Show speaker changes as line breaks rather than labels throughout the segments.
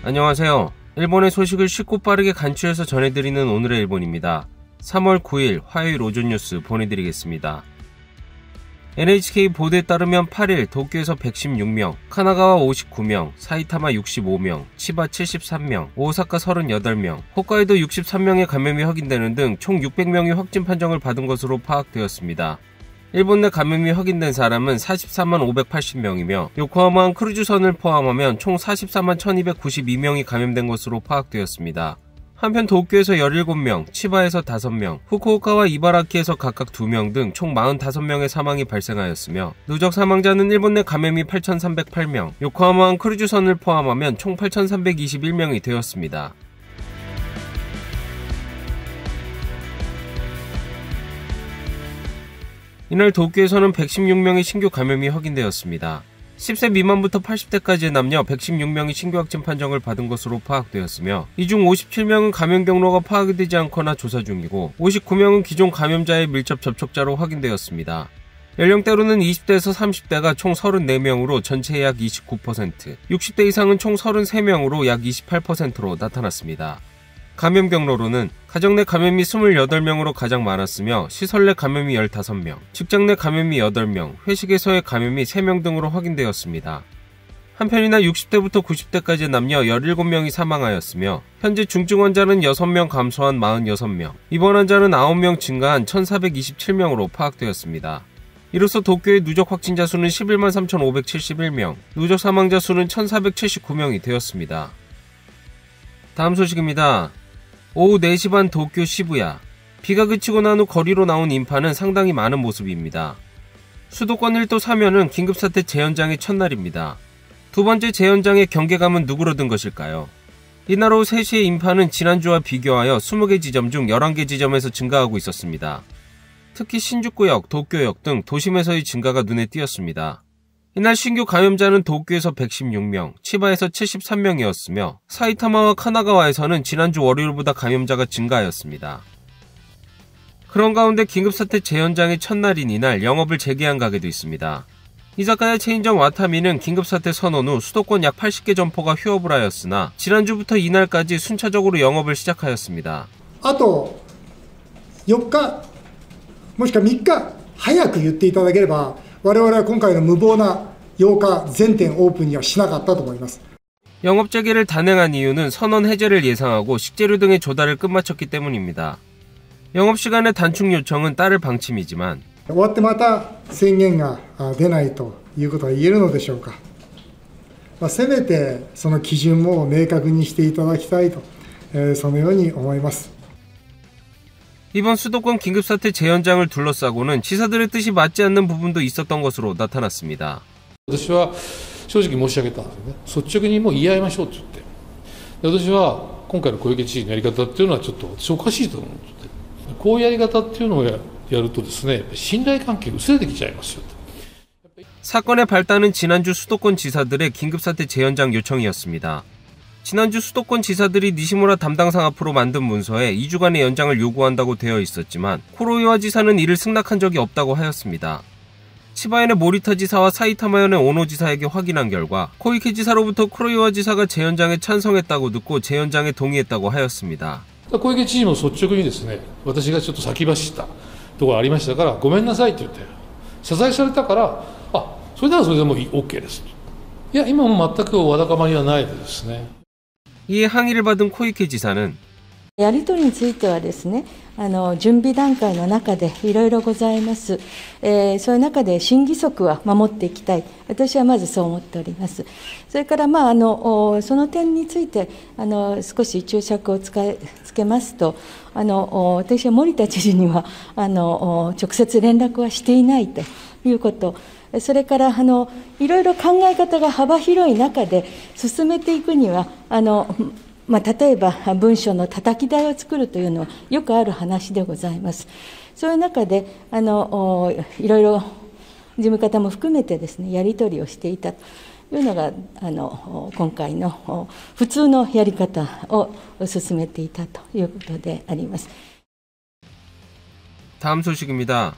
안녕하세요. 일본의 소식을 쉽고 빠르게 간추려서 전해드리는 오늘의 일본입니다. 3월 9일 화요일 오전 뉴스 보내드리겠습니다. NHK 보도에 따르면 8일 도쿄에서 116명, 카나가와 59명, 사이타마 65명, 치바 73명, 오사카 38명, 홋카이도 63명의 감염이 확인되는 등 총 600명이 확진 판정을 받은 것으로 파악되었습니다. 일본 내 감염이 확인된 사람은 44만 580명이며 요코하마항 크루즈선을 포함하면 총 44만 1292명이 감염된 것으로 파악되었습니다. 한편 도쿄에서 17명, 치바에서 5명, 후쿠오카와 이바라키에서 각각 2명 등 총 45명의 사망이 발생하였으며 누적 사망자는 일본 내 감염이 8,308명, 요코하마항 크루즈선을 포함하면 총 8,321명이 되었습니다. 이날 도쿄에서는 116명의 신규 감염이 확인되었습니다. 10세 미만부터 80대까지의 남녀 116명이 신규 확진 판정을 받은 것으로 파악되었으며 이 중 57명은 감염 경로가 파악이 되지 않거나 조사 중이고 59명은 기존 감염자의 밀접 접촉자로 확인되었습니다. 연령대로는 20대에서 30대가 총 34명으로 전체의 약 29%, 60대 이상은 총 33명으로 약 28%로 나타났습니다. 감염 경로로는 가정 내 감염이 28명으로 가장 많았으며 시설 내 감염이 15명, 직장 내 감염이 8명, 회식에서의 감염이 3명 등으로 확인되었습니다. 한편 이날 60대부터 90대까지의 남녀 17명이 사망하였으며 현재 중증 환자는 6명 감소한 46명, 입원 환자는 9명 증가한 1427명으로 파악되었습니다. 이로써 도쿄의 누적 확진자 수는 11만 3,571명, 누적 사망자 수는 1,479명이 되었습니다. 다음 소식입니다. 오후 4시 반 도쿄 시부야. 비가 그치고 난 후 거리로 나온 인파는 상당히 많은 모습입니다. 수도권 1도 사면은 긴급사태 재연장의 첫날입니다. 두 번째 재연장의 경계감은 누구로 든 것일까요? 이날 오후 3시의 인파는 지난주와 비교하여 20개 지점 중 11개 지점에서 증가하고 있었습니다. 특히 신주쿠역, 도쿄역 등 도심에서의 증가가 눈에 띄었습니다. 이날 신규 감염자는 도쿄에서 116명, 치바에서 73명이었으며 사이타마와 카나가와에서는 지난주 월요일보다 감염자가 증가하였습니다. 그런 가운데 긴급사태 재연장의 첫날인 이날 영업을 재개한 가게도 있습니다. 이자카야 체인점 와타미는 긴급사태 선언 후 수도권 약 80개 점포가 휴업을 하였으나 지난주부터 이날까지 순차적으로 영업을 시작하였습니다.
あと4日もしくは3日早く言っていただければ我々は今回の無謀な8日全店オープンにはしなかったと思います。
영업 재개를 단행한 이유는 선언 해제를 예상하고 식재료 등의 조달을 끝마쳤기 때문입니다. 영업시간의 단축 요청은 따를 방침이지만
終わってまた宣言が出ないということは言えるのでしょうか。せめてその基準も明確にしていただきたいと、そのように思います。
이번 수도권 긴급사태 재연장을 둘러싸고는 지사들의 뜻이 맞지 않는 부분도 있었던 것으로 나타났습니다.
私は正直申し上げたんですよね。率直にもう言い合いましょうって言って。私は今回の小池知事のやり方っていうのはちょっと私おかしいと思うんです。こういうやり方っていうのをやるとですね、信頼関係が薄れてきちゃいますよ。
사건의 발단은 지난주 수도권 지사들의 긴급사태 재연장 요청이었습니다. 지난주 수도권 지사들이 니시무라 담당상 앞으로 만든 문서에 2주간의 연장을 요구한다고 되어 있었지만 코로이와 지사는 이를 승낙한 적이 없다고 하였습니다. 치바현의 모리타 지사와 사이타마현의 오노 지사에게 확인한 결과 코이케 지사로부터 코로이와 지사가 재연장에 찬성했다고 듣고 재연장에 동의했다고 하였습니다.
小池知事も率直にですね、私がちょっと先走ったところがありましたからごめんなさいって言って謝罪されたから、あ、それならそれでも OK です。いや、今も全くわだかまりはないですね。
이에 항의를 받은 코이케 지사는
やり取りについてはですね、準備段階の中でいろいろございます。そういう中で新規則は守っていきたい。私はまずそう思っております。それからその点について少し注釈をつけますと、私は森田知事には直接連絡はしていないということ。それからいろいろ考え方が幅広い中で進めていくには例えば文書のたたき台を作るというのはよくある話でございます。そういう中でいろいろ事務方も含めてですね、やり取りをしていたというのが今回の普通のやり方を進めていたということであります。
다음 소식입니다.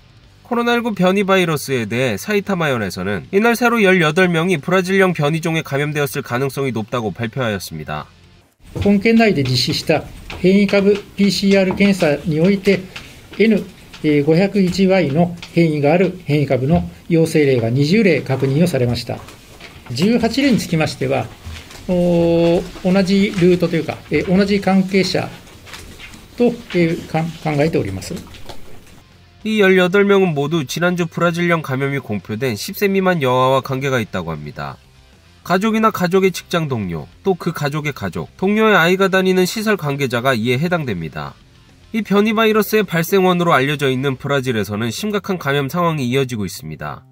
코로나19 변이 바이러스에 대해 사이타마현에서는 이날 새로 18명이 브라질령 변이종에 감염되었을 가능성이 높다고 발표하였습니다.
本県内で実施した変異株 PCR 検査において N501Y の変異がある変異株の陽性例が20例確認をされました。18例につきましては、同じルートというか、同じ関係者と考えております。
이 18명은 모두 지난주 브라질령 감염이 공표된 10세 미만 여아와 관계가 있다고 합니다. 가족이나 가족의 직장 동료, 또 그 가족의 가족, 동료의 아이가 다니는 시설 관계자가 이에 해당됩니다. 이 변이 바이러스의 발생원으로 알려져 있는 브라질에서는 심각한 감염 상황이 이어지고 있습니다.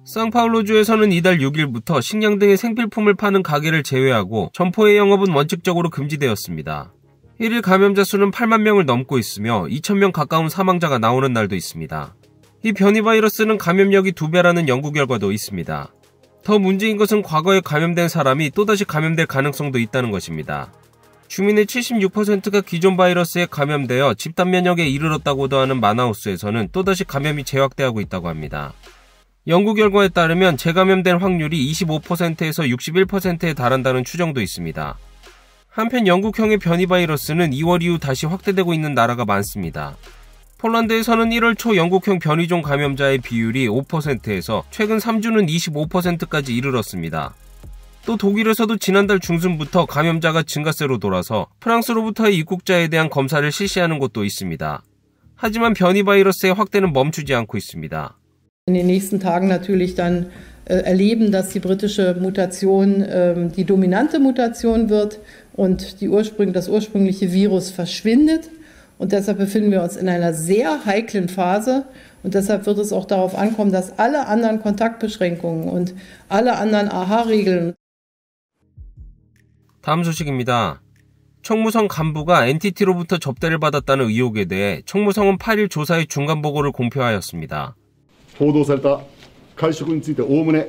상파울루주에서는 이달 6일부터 식량 등의 생필품을 파는 가게를 제외하고 점포의 영업은 원칙적으로 금지되었습니다. 1일 감염자 수는 8만 명을 넘고 있으며 2,000명 가까운 사망자가 나오는 날도 있습니다. 이 변이 바이러스는 감염력이 2배라는 연구 결과도 있습니다. 더 문제인 것은 과거에 감염된 사람이 또다시 감염될 가능성도 있다는 것입니다. 주민의 76%가 기존 바이러스에 감염되어 집단 면역에 이르렀다고도 하는 마나우스에서는 또다시 감염이 재확대하고 있다고 합니다. 연구 결과에 따르면 재감염된 확률이 25%에서 61%에 달한다는 추정도 있습니다. 한편 영국형의 변이 바이러스는 2월 이후 다시 확대되고 있는 나라가 많습니다. 폴란드에서는 1월 초 영국형 변이종 감염자의 비율이 5%에서 최근 3주는 25%까지 이르렀습니다. 또 독일에서도 지난달 중순부터 감염자가 증가세로 돌아서 프랑스로부터의 입국자에 대한 검사를 실시하는 곳도 있습니다. 하지만 변이 바이러스의 확대는 멈추지 않고 있습니다.
In den nächsten Tagen natürlich dann erleben, dass die britische Mutation die dominante Mutation wird und das ursprüngliche Virus verschwindet. Und deshalb befinden wir uns in einer sehr heiklen Phase. Und deshalb wird es auch darauf ankommen, dass alle anderen Kontaktbeschränkungen und alle anderen AHA-Regeln.
다음 소식입니다. 총무성 간부가 NTT로부터 접대를 받았다는 의혹에 대해 총무성은 8일 조사의 중간 보고를 공표하였습니다.
報道された会食についておおむね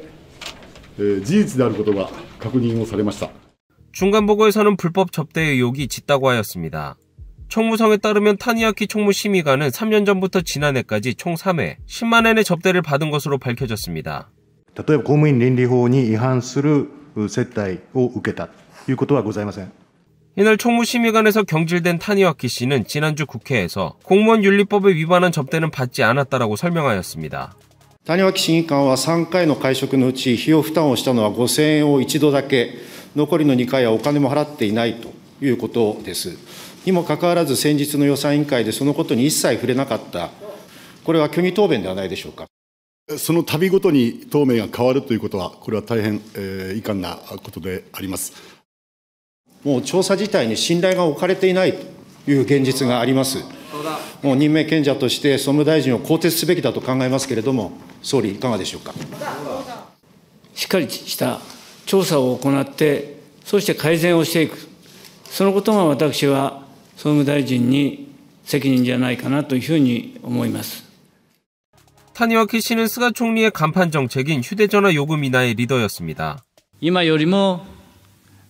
事実であることが確認をされました.
중간 보고에서는 불법 접대 의혹이 짙다고 하였습니다. 총무성에 따르면 타니아키 총무심의관은 3년 전부터 지난해까지 총 3회 10만 엔의 접대를 받은 것으로 밝혀졌습니다.
例えば公務員倫理法に違反する接待を受けたということはございません.
이날 총무심의관에서 경질된 타니와키 씨는 지난주 국회에서 공무원 윤리법에 위반한 접대는 받지 않았다라고 설명하였습니다.
谷脇審議官は3回の会食のうち費用負担をしたのは5000円を一度だけ、残りの2回はお金も払っていないということです。にもかかわらず先日の予算委員会でそのことに一切触れなかった、これは虚偽答弁ではないでしょうか。
その度ごとに答弁が変わるということは、これは大変遺憾なことであります。
もう調査自体に信頼が置かれていないという現実があります。もう任命権者として総務大臣を更迭すべきだと考えますけれども、総理いかがでしょうか。
しっかりした調査を行って、そして改善をしていく、そのことが私は総務大臣に責任じゃないかなというふうに思います。
타니와키 씨는 스가 총리의 간판 정책인 휴대전화 요금 인하의 리더였습니다.
今よりも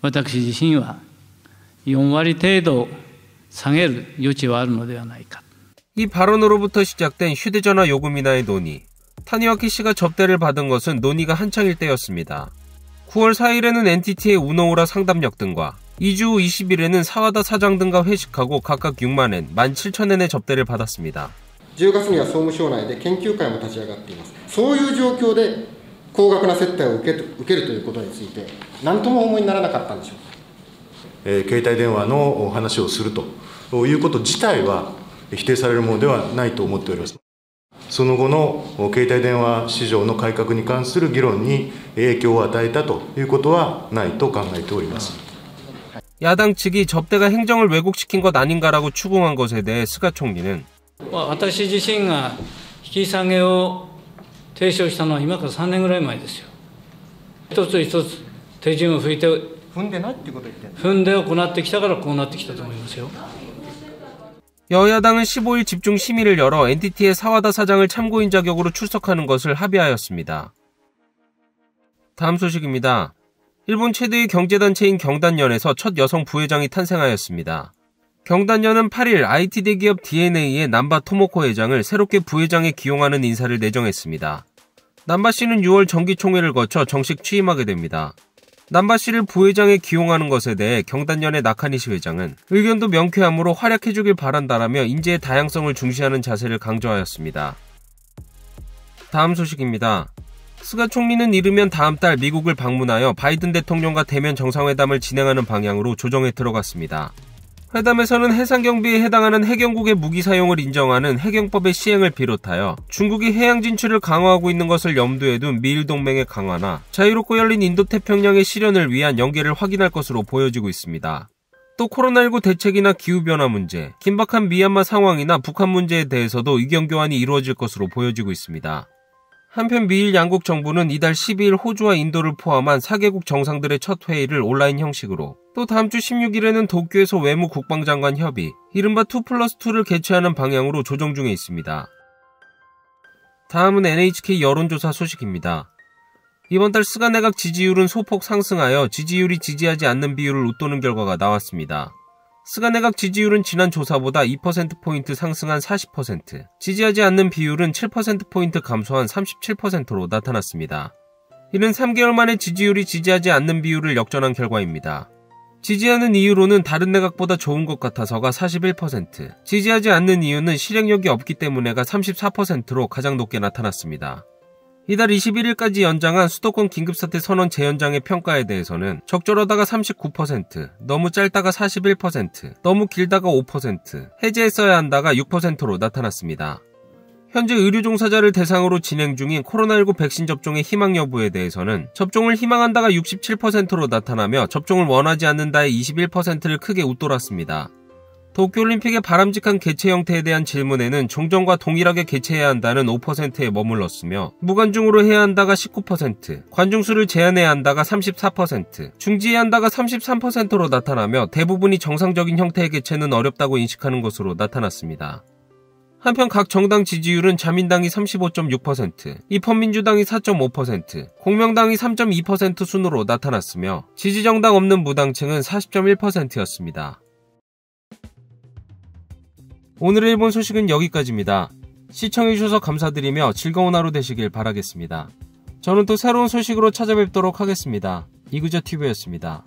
私自身は4割程度下げる余地はあるのではないか.
이 발언으로부터 시작된 휴대전화 요금 인하의 논의. 타니와키 씨가 접대를 받은 것은 논의가 한창일 때였습니다. 9월 4일에는 NTT의 우노우라 상담역 등과 2주 후 20일에는 사와다 사장 등과 회식하고 각각 6만 엔, 17,000엔의 접대를 받았습니다.
10月には総務省内で研究会も立ち上がっています。そういう状況で高額な接待を受けるということについて何ともお思いにならなかったんでしょうか。
携帯電話の話をするということ自体は否定されるものではないと思っております。その後の携帯電話市場の改革に関する議論に影響を与えたということはないと考えております。
야당 측이 접대가 행정을 왜곡시킨 것 아닌가라고 추궁한 것에 대해 스가 총리는
私自身が引き下げを提唱したのは今から3年ぐらい前ですよ。一つ一つ手順を踏んでないってこと言って踏んで行ってきたからこうなってきたと思いますよ。
여야당은 15일 집중 심의를 열어 NTT의 사와다 사장을 참고인 자격으로 출석하는 것을 합의하였습니다. 다음 소식입니다. 일본 최대의 경제단체인 경단련에서 첫 여성 부회장이 탄생하였습니다. 경단련은 8일 IT 대기업 DNA의 남바 토모코 회장을 새롭게 부회장에 기용하는 인사를 내정했습니다. 남바 씨는 6월 정기총회를 거쳐 정식 취임하게 됩니다. 남바 씨를 부회장에 기용하는 것에 대해 경단련의 나카니시 회장은 의견도 명쾌하므로 활약해주길 바란다라며 인재의 다양성을 중시하는 자세를 강조하였습니다. 다음 소식입니다. 스가 총리는 이르면 다음 달 미국을 방문하여 바이든 대통령과 대면 정상회담을 진행하는 방향으로 조정에 들어갔습니다. 회담에서는 해상경비에 해당하는 해경국의 무기 사용을 인정하는 해경법의 시행을 비롯하여 중국이 해양 진출을 강화하고 있는 것을 염두에 둔 미일 동맹의 강화나 자유롭고 열린 인도태평양의 실현을 위한 연계를 확인할 것으로 보여지고 있습니다. 또 코로나19 대책이나 기후변화 문제, 긴박한 미얀마 상황이나 북한 문제에 대해서도 의견 교환이 이루어질 것으로 보여지고 있습니다. 한편 미일 양국 정부는 이달 12일 호주와 인도를 포함한 4개국 정상들의 첫 회의를 온라인 형식으로, 또 다음 주 16일에는 도쿄에서 외무 국방장관 협의, 이른바 2+2를 개최하는 방향으로 조정 중에 있습니다. 다음은 NHK 여론조사 소식입니다. 이번 달 스가 내각 지지율은 소폭 상승하여 지지율이 지지하지 않는 비율을 웃도는 결과가 나왔습니다. 스가 내각 지지율은 지난 조사보다 2%포인트 상승한 40%, 지지하지 않는 비율은 7%포인트 감소한 37%로 나타났습니다. 이는 3개월 만에 지지율이 지지하지 않는 비율을 역전한 결과입니다. 지지하는 이유로는 다른 내각보다 좋은 것 같아서가 41%, 지지하지 않는 이유는 실행력이 없기 때문에가 34%로 가장 높게 나타났습니다. 이달 21일까지 연장한 수도권 긴급사태 선언 재연장의 평가에 대해서는 적절하다가 39%, 너무 짧다가 41%, 너무 길다가 5%, 해제했어야 한다가 6%로 나타났습니다. 현재 의료 종사자를 대상으로 진행 중인 코로나19 백신 접종의 희망 여부에 대해서는 접종을 희망한다가 67%로 나타나며 접종을 원하지 않는다의 21%를 크게 웃돌았습니다. 도쿄올림픽의 바람직한 개최 형태에 대한 질문에는 종전과 동일하게 개최해야 한다는 5%에 머물렀으며 무관중으로 해야 한다가 19%, 관중수를 제한해야 한다가 34%, 중지해야 한다가 33%로 나타나며 대부분이 정상적인 형태의 개최는 어렵다고 인식하는 것으로 나타났습니다. 한편 각 정당 지지율은 자민당이 35.6%, 입헌민주당이 4.5%, 공명당이 3.2% 순으로 나타났으며 지지정당 없는 무당층은 40.1%였습니다. 오늘의 일본 소식은 여기까지입니다. 시청해주셔서 감사드리며 즐거운 하루 되시길 바라겠습니다. 저는 또 새로운 소식으로 찾아뵙도록 하겠습니다. 이그저TV였습니다.